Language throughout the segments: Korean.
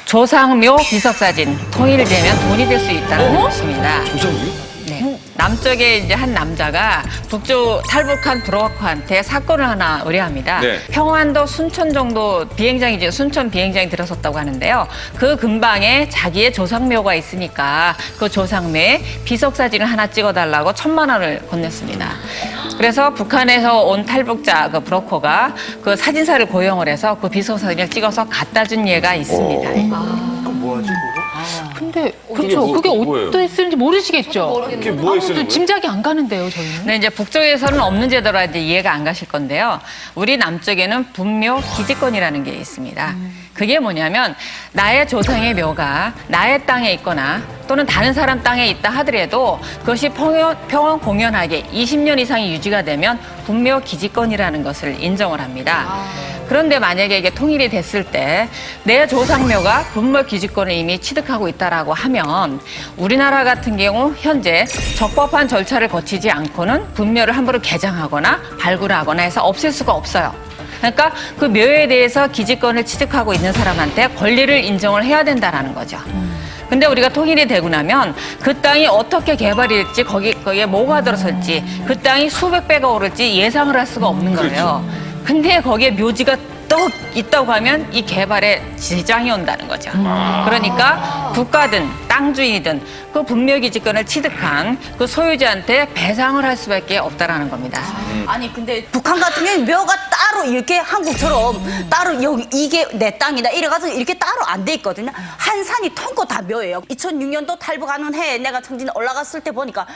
조상묘 비석사진 통일되면 돈이 될 수 있다는 것입니다. 조상묘? 네. 남쪽에 이제 한 남자가 북쪽 탈북한 브로커한테 사건을 하나 의뢰합니다. 네. 평안도 순천 정도 비행장이죠. 순천 비행장이 들어섰다고 하는데요. 그 근방에 자기의 조상묘가 있으니까 그 조상묘에 비석사진을 하나 찍어달라고 1,000만 원을 건넸습니다. 그래서 북한에서 온 탈북자 그 브로커가 그 사진사를 고용을 해서 그 비석사진을 찍어서 갖다 준 예가 있습니다. 그럼 뭐하지 그거? 근데 그렇죠. 그게 뭐예요? 어떻게 쓰는지 모르시겠죠? 그게 뭐에 쓰는 거예요? 짐작이 안 가는데요, 저희는. 네, 이제 북쪽에서는 없는 제도라 이제 이해가 안 가실 건데요. 우리 남쪽에는 분묘 기지권이라는 게 있습니다. 그게 뭐냐면 나의 조상의 묘가 나의 땅에 있거나 또는 다른 사람 땅에 있다 하더라도 그것이 평원 공연하게 20년 이상이 유지가 되면 분묘 기지권이라는 것을 인정을 합니다. 그런데 만약에 이게 통일이 됐을 때 내 조상묘가 분묘 기지권을 이미 취득하고 있다라고 하면 우리나라 같은 경우 현재 적법한 절차를 거치지 않고는 분묘를 함부로 개장하거나 발굴하거나 해서 없앨 수가 없어요. 그러니까 그 묘에 대해서 기지권을 취득하고 있는 사람한테 권리를 인정을 해야 된다라는 거죠. 근데 우리가 통일이 되고 나면 그 땅이 어떻게 개발이 될지 거기에 뭐가 들어설지 그 땅이 수백 배가 오를지 예상을 할 수가 없는 거예요. 근데 거기에 묘지가 떡 있다고 하면 이 개발에 지장이 온다는 거죠. 그러니까 국가든 땅 주인이든 그 분묘기지권을 취득한 그 소유자한테 배상을 할 수밖에 없다라는 겁니다. 아니 근데 북한 같은 경우는 묘가 따로 이렇게 한국처럼 따로 여기 이게 내 땅이다 이래가지고 이렇게 따로 안 돼 있거든요. 한 산이 통고 다 묘예요. 2006년도 탈북하는 해에 내가 청진 올라갔을 때 보니까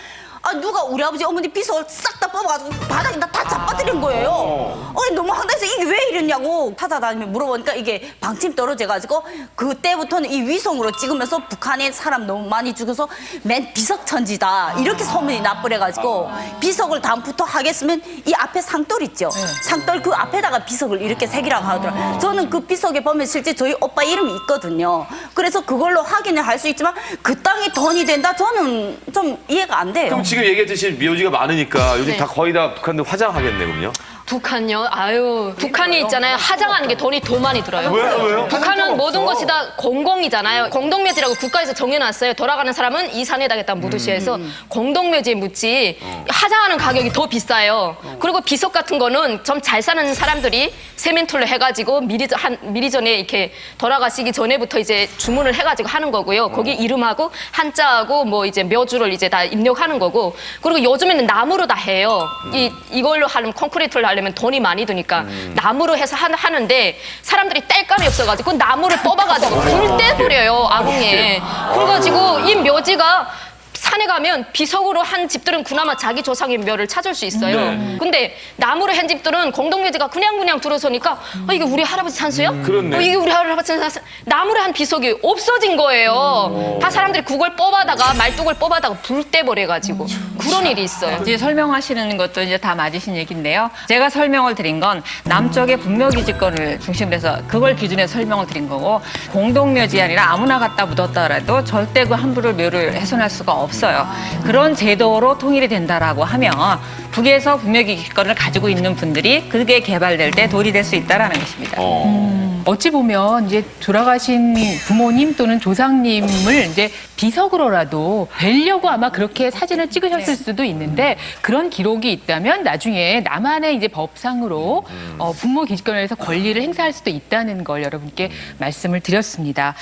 누가 우리 아버지 어머니 비석을 싹 다 뽑아가지고 바닥에다 다 잡아뜨린 거예요. 아니 너무 황당해서 이게 왜 이랬냐고 찾아다니면 물어보니까 이게 방침 떨어져가지고 그때부터는 이 위성으로 찍으면서 북한에 사람 너무 많이 죽어서 맨 비석천지다 이렇게 소문이 나버려가지고 비석을 다음부터 하겠으면 이 앞에 상돌 있죠. 상돌 그 앞에다가 비석을 이렇게 새기라고 하더라고요. 저는 그 비석에 보면 실제 저희 오빠 이름이 있거든요. 그래서 그걸로 확인을 할 수 있지만 그 땅이 돈이 된다 저는 좀 이해가 안 돼요. 그럼 지금 얘기했듯이 묘지가 많으니까 요즘 다 거의 다 북한들 화장하겠네 그럼요? 북한요? 아유, 북한이 있잖아요. 화장하는 게 돈이 더 많이 들어요. 왜요? 북한은 모든 것이 다 공공이잖아요. 공동묘지라고 국가에서 정해놨어요. 돌아가는 사람은 이 산에다겠다 묻으시해서 공동묘지에 묻지 화장하는 가격이 더 비싸요. 그리고 비석 같은 거는 좀 잘 사는 사람들이 세멘툴로 해가지고 미리 전에 이렇게 돌아가시기 전에부터 이제 주문을 해가지고 하는 거고요. 거기 이름하고 한자하고 뭐 이제 묘주를 이제 다 입력하는 거고. 그리고 요즘에는 나무로 다 해요. 이걸로 하려면 콘크리트를 하려면 돈이 많이 드니까 나무로 해서 하는데 사람들이 뗄감이 없어가지고 그 나무를 뽑아가지고 불 떼버려요 아궁이에. 그래가지고 이 묘지가 산에 가면 비석으로 한 집들은 그나마 자기 조상의 묘를 찾을 수 있어요. 근데 나무로 한 집들은 공동묘지가 그냥 들어서니까 이게 우리 할아버지 산수야? 그렇네. 이게 우리 할아버지 산수. 나무로 한 비석이 없어진 거예요. 다 사람들이 그걸 뽑아다가 말뚝을 뽑아다가 불 떼버려가지고 그런 일이 있어요. 이제 설명하시는 것도 이제 다 맞으신 얘기인데요. 제가 설명을 드린 건 남쪽의 분묘기지권을 중심으로 해서 그걸 기준해서 설명을 드린 거고 공동묘지 아니라 아무나 갖다 묻었다라도 절대 그 함부로 묘를 훼손할 수가 없어요. 그런 제도로 통일이 된다라고 하면 북에서 분묘기지권을 가지고 있는 분들이 그게 개발될 때 돈이 될 수 있다라는 것입니다. 어찌 보면 이제 돌아가신 부모님 또는 조상님을 이제 비석으로라도 뵈려고 아마 그렇게 사진을 찍으셨을 수도 있는데 그런 기록이 있다면 나중에 나만의 이제 법상으로 분모 기지권에서 권리를 행사할 수도 있다는 걸 여러분께 말씀을 드렸습니다.